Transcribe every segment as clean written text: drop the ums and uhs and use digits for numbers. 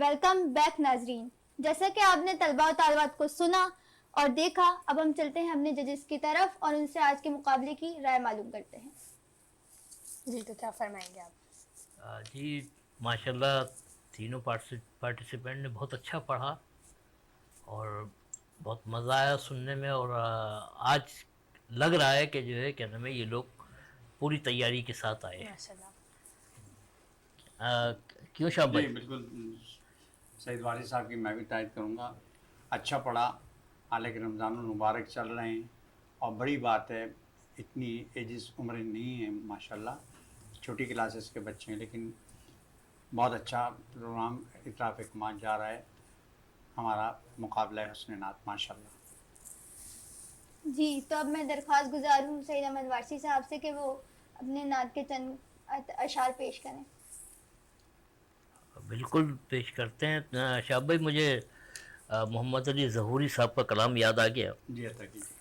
Welcome back ناظرین. جیسا کہ آپ نے طلباء و طالبات کو سنا اور دیکھا، اب ہم چلتے ہیں اپنے ججز کی طرف اور ان سے آج کے مقابلے کی رائے معلوم کرتے ہیں. جی تو کیا فرمائیں گے آپ؟ جی ماشاءاللہ تینوں پارٹیسپینٹ نے بہت اچھا پڑھا اور بہت مزہ آیا سننے میں، اور آج لگ رہا ہے کہ جو ہے کیا نام ہے یہ لوگ پوری تیاری کے ساتھ آئے. ماشاءاللہ. کیوں شاہ جی بھائی؟ بالکل سعید وارث صاحب کی میں بھی تائید کروں گا. اچھا پڑھا، حالانکہ رمضان المبارک چل رہے ہیں اور بڑی بات ہے اتنی ایجز عمریں نہیں ہیں ماشاءاللہ، چھوٹی کلاسز کے بچے ہیں، لیکن بہت اچھا پروگرام اطراف کمان جا رہا ہے. ہمارا مقابلہ ہے حسن نعت ماشاءاللہ. جی تو اب میں درخواست گزار ہوں سعید احمد وارثی صاحب سے کہ وہ اپنے نعت کے چند اشعار پیش کریں. بالکل پیش کرتے ہیں. شاہ بھائی مجھے محمد علی ظہوری صاحب کا کلام یاد آ گیا. جی عطا کیجیے.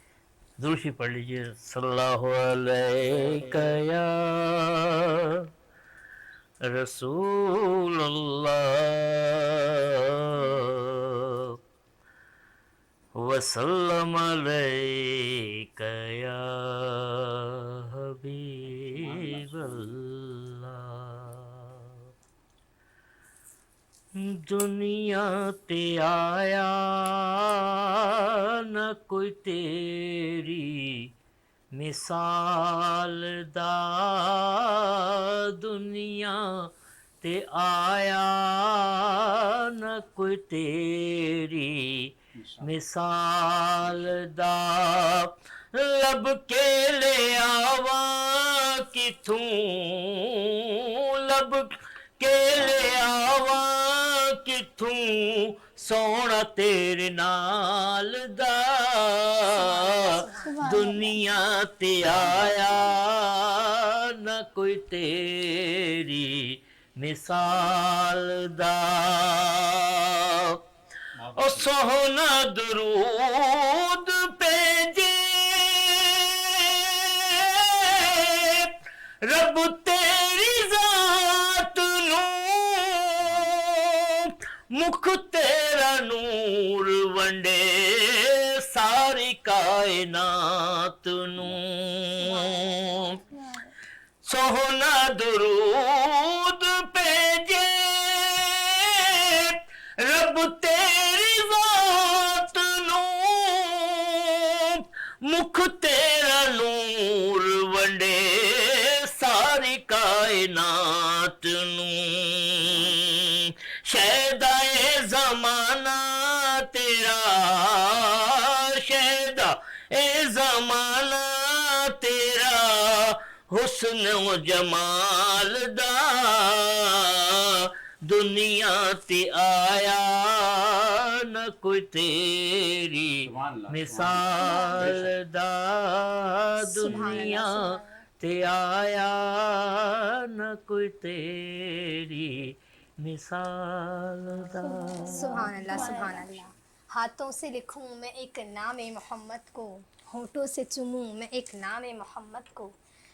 ضرور سی پڑھ لیجیے. صلی اللہ علیہ یا رسول اللہ وسلم علیک یا حبیب اللہ. دنیا تے آیا نہ کوئی تیری مثال دا، دنیا تے آیا نہ کوئی تیری مثال دا. لب کے لے آواں کتھوں، لب کے لے آواں کتھوں سونا تیرے نال دا. دنیا تے آیا نہ کوئی تیری مثال دا. او سونا درود بھیجے رب تیری ذات نوں، مکھ تیرا نور ونڈے ساری کائنات نوں. سونا درود بھیجے رب تیری ذات نوں، مکھ تیرا نور ونڈے ساری کائنات نوں. شہدائے زمانہ تیرا، شہدائے زمانہ تیرا حسن و جمال دا. دنیا تے آیا نہ کوئی تیری مثال دا. دنیا تے آیا نہ کوئی تیری مثال دا. سبحان اللہ سبحان اللہ. ہاتھوں سے لکھوں میں ایک نام محمد کو، ہونٹوں سے چوموں میں ایک نام محمد کو،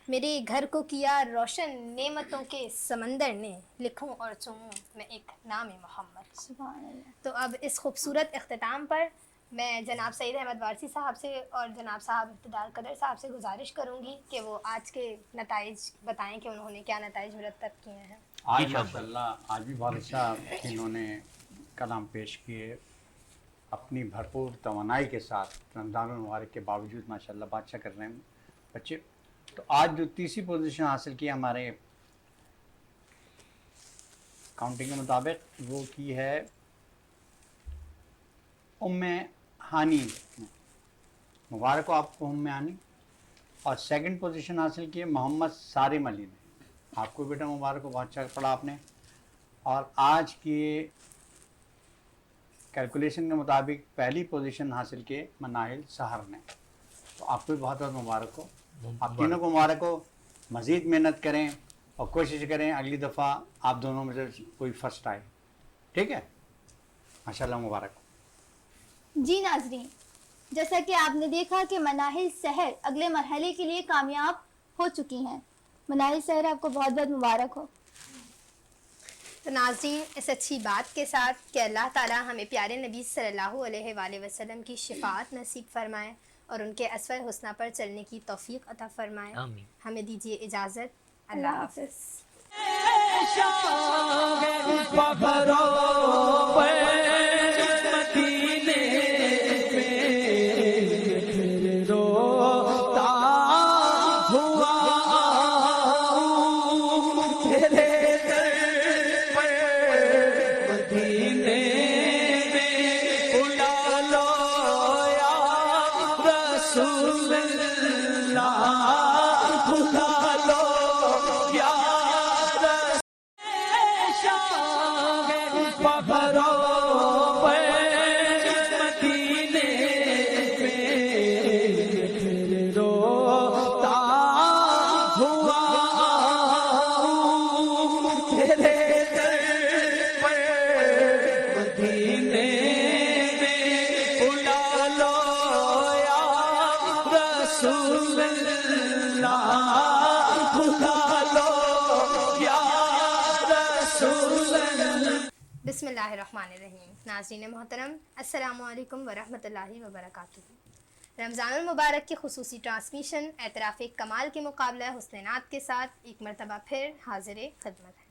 میرے گھر کو کیا روشن نعمتوں کے سمندر نے، لکھوں اور چوموں میں ایک نام محمد. سبحان اللہ. تو اب اس خوبصورت اختتام پر میں جناب سعید احمد وارثی صاحب سے اور جناب صاحب اقتدار قدر صاحب سے گزارش کروں گی کہ وہ آج کے نتائج بتائیں کہ انہوں نے کیا نتائج مرتب کیے ہیں. آج ماشاءاللہ آج بھی بہت اچھا انہوں نے کلام پیش کیے اپنی بھرپور توانائی کے ساتھ. رمضان المبارک کے باوجود ماشاءاللہ بادشاہ کر رہے ہیں بچے. تو آج جو تیسری پوزیشن حاصل کی ہمارے کاؤنٹنگ کے مطابق وہ کی ہے ام ہانی. مبارک ہو آپ کو ام ہانی. اور سیکنڈ پوزیشن حاصل کی ہے محمد سارم علی نے. آپ کو بیٹا مبارک ہو، بہت اچھا پڑھا آپ نے. اور آج کی کیلکولیشن کے مطابق پہلی پوزیشن حاصل کی مناہل سحر نے. تو آپ کو بھی بہت بہت مبارک ہو. آپ تینوں کو مبارک ہو. مزید محنت کریں اور کوشش کریں اگلی دفعہ آپ دونوں میں سے کوئی فرسٹ آئے. ٹھیک ہے، ماشاءاللہ مبارک ہو. جی ناظرین، جیسا کہ آپ نے دیکھا کہ مناہل سحر اگلے مرحلے کے لیے کامیاب ہو چکی ہیں. مناہل سحر آپ کو بہت بہت مبارک ہو. تو ناظرین، اس اچھی بات کے ساتھ کہ اللہ تعالیٰ ہمیں پیارے نبی صلی اللہ علیہ وآلہ وسلم کی شفاعت نصیب فرمائے اور ان کے اسوہ حسنہ پر چلنے کی توفیق عطا فرمائے. آمین. ہمیں دیجیے اجازت. اللہ حافظ. بسم اللہ الرحمن الرحیم. ناظرین محترم، السلام علیکم ورحمۃ اللہ وبرکاتہ. رمضان المبارک کی خصوصی ٹرانسمیشن اعتراف کمال کے مقابلہ حسن نعت کے ساتھ ایک مرتبہ پھر حاضر خدمت ہے.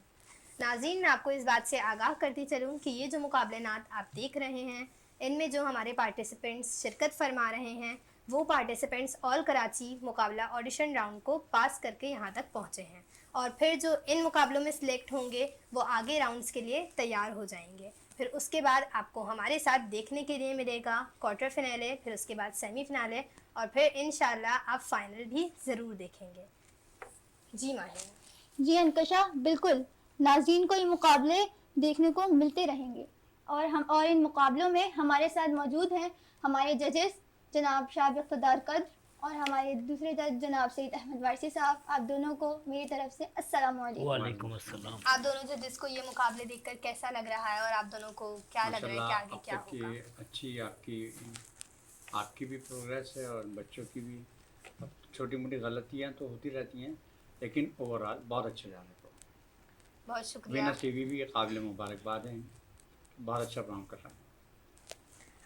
ناظرین، میں آپ کو اس بات سے آگاہ کرتی چلوں کہ یہ جو مقابلہ نعت آپ دیکھ رہے ہیں، ان میں جو ہمارے پارٹیسپینٹس شرکت فرما رہے ہیں وہ پارٹیسپینٹس آل کراچی مقابلہ آڈیشن راؤنڈ کو پاس کر کے یہاں تک پہنچے ہیں، اور پھر جو ان مقابلوں میں سلیکٹ ہوں گے وہ آگے راؤنڈز کے لیے تیار ہو جائیں گے. پھر اس کے بعد آپ کو ہمارے ساتھ دیکھنے کے لیے ملے گا کوارٹر فنالے، پھر اس کے بعد سیمی فنالے، اور پھر انشاءاللہ آپ فائنل بھی ضرور دیکھیں گے. جی ماہر. جی انکشا، بالکل ناظرین کو یہ مقابلے دیکھنے کو ملتے رہیں گے، اور ان مقابلوں میں ہمارے ساتھ موجود ہیں ہمارے ججز جناب شاب اقتدار قدر اور ہمارے دوسرے جج جناب سید احمد وارثی صاحب. آپ دونوں کو میری طرف سے السلام علیکم. وعلیکم السلام. آپ دونوں ججز کو یہ مقابلے دیکھ کر کیسا لگ رہا ہے، اور آپ دونوں کو کیا لگ رہا ہے کہ آگے کیا ہوگا؟ اچھی آپ کی بھی پروگریس ہے اور بچوں کی بھی. چھوٹی موٹی غلطیاں تو ہوتی رہتی ہیں لیکن اوور آل بہت اچھا جا رہا ہے. بہت شکریہ. وینر ٹی وی بھی قابل مبارکباد ہیں، بہت اچھا پروگرام کر رہا ہے.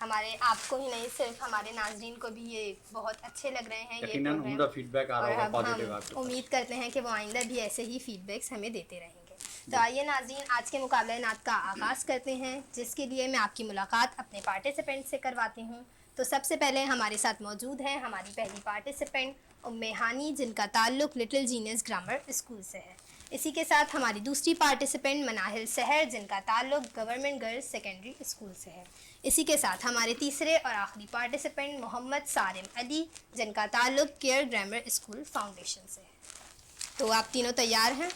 ہمارے آپ کو ہی نہیں، صرف ہمارے ناظرین کو بھی یہ بہت اچھے لگ رہے ہیں یہ یقیناً عمدہ فیڈ بیک آ رہا ہوگا پازیٹیو. پروگرام. امید کرتے ہیں کہ وہ آئندہ بھی ایسے ہی فیڈ بیکس ہمیں دیتے رہیں گے. تو آئیے ناظرین، آج کے مقابلہ نعت کا آغاز کرتے ہیں، جس کے لیے میں آپ کی ملاقات اپنے پارٹیسپینٹ سے کرواتی ہوں. تو سب سے پہلے ہمارے ساتھ موجود ہیں ہماری پہلی پارٹیسپینٹ ام ہانی، جن کا تعلق لٹل جینیس گرامر اسکول سے ہے. اسی کے ساتھ ہماری دوسری پارٹیسپینٹ مناہل سحر، جن کا تعلق گورنمنٹ گرلز سیکنڈری اسکول سے ہے. اسی کے ساتھ ہمارے تیسرے اور آخری پارٹیسپینٹ محمد سالم علی، جن کا تعلق کیئر گرامر اسکول فاؤنڈیشن سے ہے. تو آپ تینوں تیار ہیں؟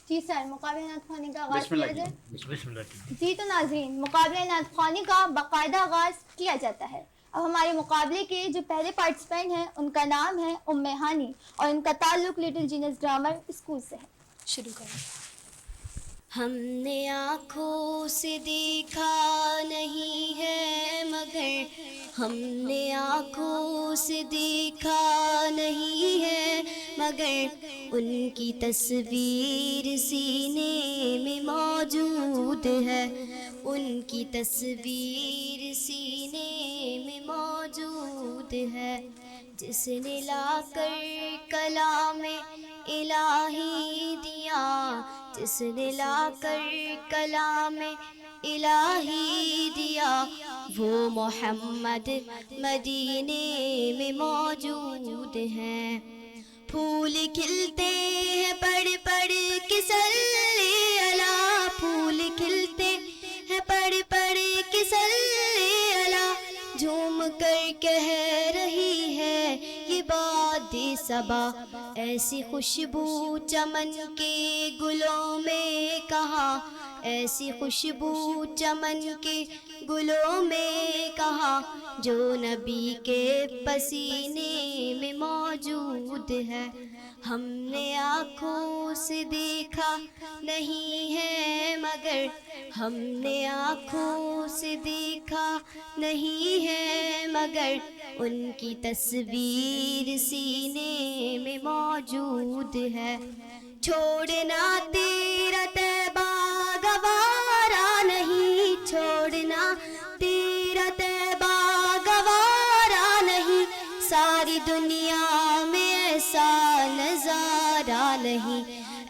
جی سر، مقابلہ نعت خوانی کا آغاز کیا جائے. بسم اللہ. جی تو ناظرین، مقابلہ نعت خوانی کا باقاعدہ آغاز کیا جاتا ہے. اب ہمارے مقابلے کے جو پہلے پارٹیسپینٹ ہیں ان کا نام ہے ام ہانی اور ان کا تعلق لٹل جینیس گرامر اسکول سے ہے. شروع کریں. ہم نے آنکھوں سے دیکھا نہیں ہے مگر، ہم نے آنکھوں سے دیکھا نہیں ہے مگر، ان کی تصویر سینے میں موجود ہے، ان کی تصویر سینے میں موجود ہے. جس نے لا کر کلام الہی دیا، جس نے لا کر کلام الہی دیا، وہ محمد مدینے میں موجود ہیں. پھول کھلتے ہیں پڑھ پڑھ کے صلی اللہ، پھول کھلتے ہیں پڑھ پڑھ کے صلی اللہ، جھوم کر کہہ رہی ہے یہ باد صبا، ایسی خوشبو چمن کے گلوں میں کہاں، ایسی خوشبو چمن کے گلوں میں کہاں، جو نبی کے پسینے میں موجود ہے. ہم نے آنکھوں سے دیکھا نہیں ہے مگر، ہم نے آنکھوں سے دیکھا نہیں ہے مگر، ان کی تصویر سینے میں موجود ہے. چھوڑنا تیرا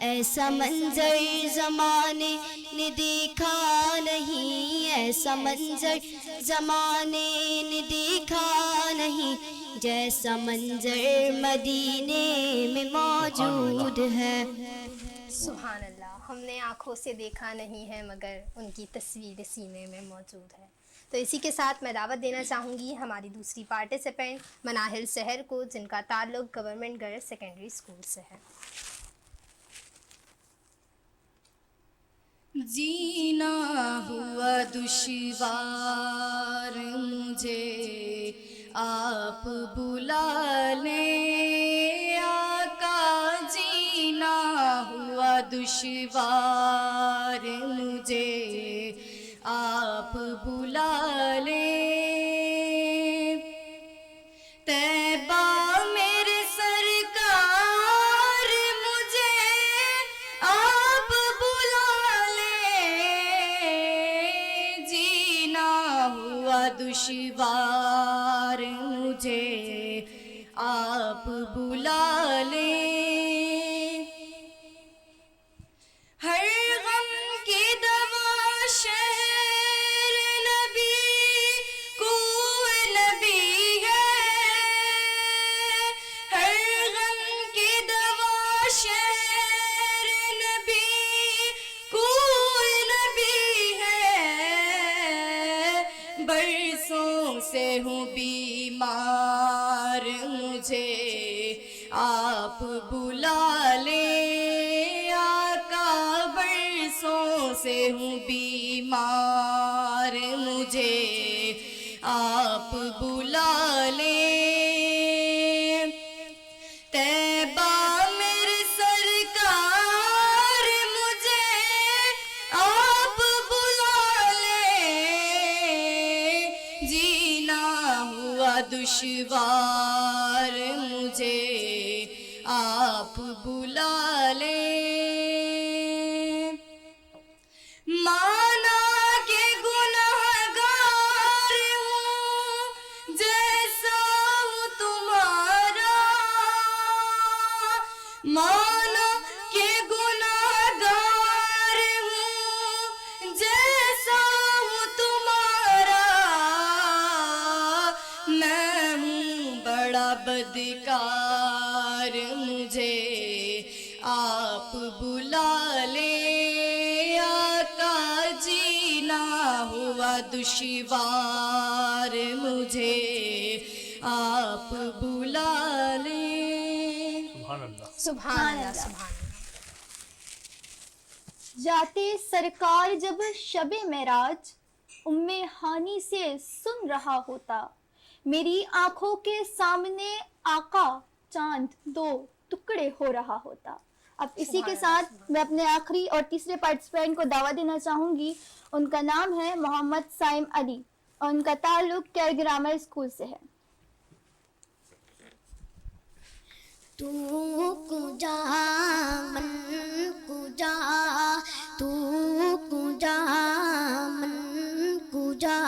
ایسا منظر زمانے نے دیکھا نہیں، ایسا منظر زمانے نے دیکھا نہیں، جیسا منظر مدینے میں موجود ہے۔ سبحان اللہ، ہم نے آنکھوں سے دیکھا نہیں ہے مگر ان کی تصویر سینے میں موجود ہے۔ تو اسی کے ساتھ میں دعوت دینا چاہوں گی ہماری دوسری پارٹیسپینٹ مناہل شہر کو، جن کا تعلق گورنمنٹ گرلز سیکنڈری اسکول سے ہے۔ جینا ہوا دشوار مجھے آپ بلا لیں آقا، جینا ہوا دشوار مجھے آپ بلا لیں، طیبہ میرے سرکار مجھے آپ بلا لیں، جینا ہوا دشوار مجھے آپ بلا لیں، ہر غم کی دوا شہر نبی کو نبی ہے، ہر غم کی دوا شہر نبی کو نبی ہے، برسوں سے ہوں بیمار مجھے آپ بلا لیں آقا، برسوں سے ہوں بیمار مجھے آپ بلا لیں، طیبہ میرے سرکار مجھے آپ بلا لیں، جینا ہوا دشوار مجھے آپ بلا لیں، مانا کہ گنہگار ہوں جیسا ہوں تمہارا، مانا کہ گنہگار ہوں جیسا ہوں تمہارا، میں ہوں بڑا بدکار مجھے آپ بلا لیں آقا، جینا ہوا دشوار مجھے آپ بلا لیں۔ سبحان اللہ۔ سبحان اللہ، سبحان اللہ۔ جاتے سرکار جب شب معراج ام ہانی سے سن رہا ہوتا، میری آنکھوں کے سامنے آقا چاند دو ٹکڑے ہو رہا ہوتا۔ اب اسی کے ساتھ میں اپنے آخری اور تیسرے پارٹیسپینٹ کو دعوت دینا چاہوں گی، ان کا نام ہے محمد سائم علی اور ان کا تعلق کیئر گرامر اسکول سے ہے۔ تو کجا من کجا، تو کجا من کجا،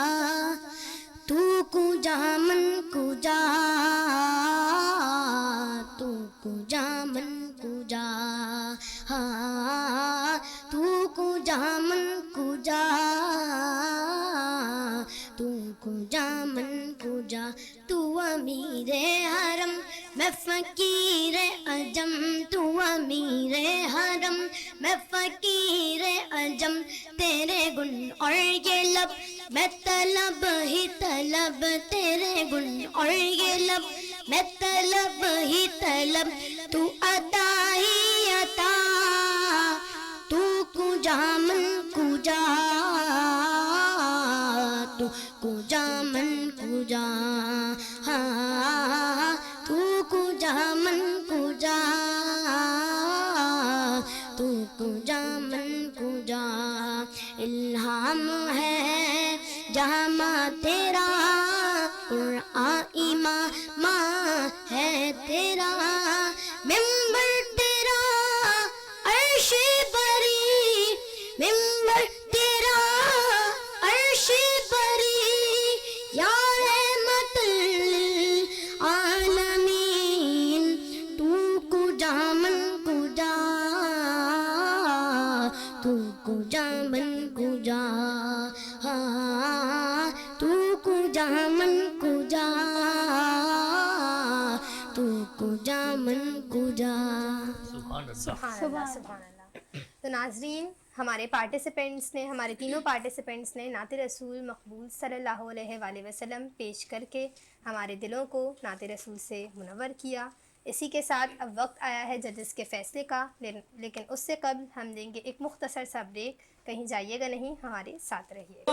تو کجا من کجا، تو کجا من کجا، ہاں تو کجا من کجا، تو کجا من کجا، تو امیر حرم میں فقیر عجم، تو امیر حرم میں فقیر عجم، تیرے گن اور یہ لب میں طلب ہی طلب، تیرے گن اور یہ لب میں طلب ہی طلب، تو عطا ہی عطا، تو کجا من کجا، تو کجا من کجا، ہاں تو کجا من کجا، تو کجا من کجا، الہام ہے جہاں تیرا، قرآن امام ہے تیرا، ممبر تیرا عرش بری، ممبر تیرا عرش بری، یا رحمت للعالمین، تو کجا من کجا، تو کجا من کجا تو کجا من کجا تو کجا من کجا. سبحان اللہ. سبحان اللہ سبحان اللہ. تو ناظرین ہمارے پارٹیسپینٹس نے ہمارے تینوں پارٹیسپینٹس نے نعت رسول مقبول صلی اللہ علیہ وآلہ وسلم پیش کر کے ہمارے دلوں کو نعت رسول سے منور کیا. اسی کے ساتھ اب وقت آیا ہے ججز کے فیصلے کا، لیکن اس سے قبل ہم دیں گے ایک مختصر سا بریک. کہیں جائیے گا نہیں، ہمارے ساتھ رہیے.